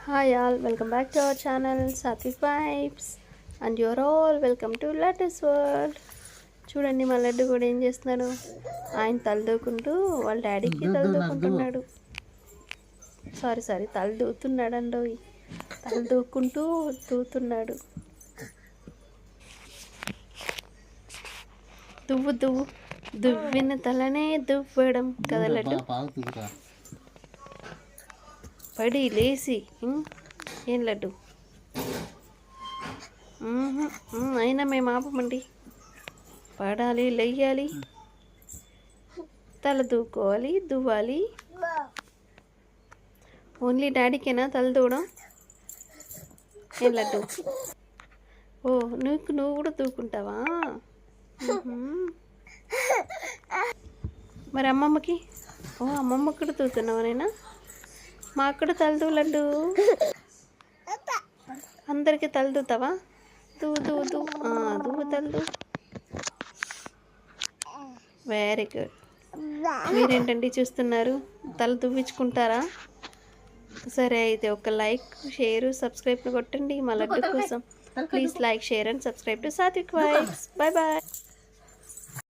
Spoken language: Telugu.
Hi all, welcome back to our channel Satvik Vibes and you're all welcome to Lattice World. చూడండి మా లడ్డు కూడా ఏం చేస్తున్నాడు. ఆయన తలదూకుంటూ వాళ్ళ డాడీకి తలదూకుంటున్నాడు. సారీ తలదూతున్నాడండోయ్. తలదూకుంటూ దూతున్నాడు. దువ్వు దువ్వు దువ్విన తలనే దువ్వడం కదా లడ్డు. పడి లేచి ఏం లడ్డు అయినా మేము ఆపమండి. పడాలి, లెయ్యాలి, తల దూకోవాలి, దువ్వాలి. ఓన్లీ డాడీకేనా తల దూవడం? ఏం లడ్డు? ఓ నువ్వు కూడా దూకుంటావా? మరి అమ్మమ్మకి? ఓ అమ్మమ్మకి కూడా దూతున్నావా నైనా? మాకు కూడా తలదూ లడ్డు. అందరికీ తలదూతావా? దువ్వు తలదు. Very good. మీరేంటండి చూస్తున్నారు? తల దువ్వించుకుంటారా? సరే అయితే ఒక లైక్, షేర్, సబ్స్క్రైబ్ కొట్టండి మా లడ్డు కోసం. Please like, share and subscribe to Sathvik vibes. Bye bye.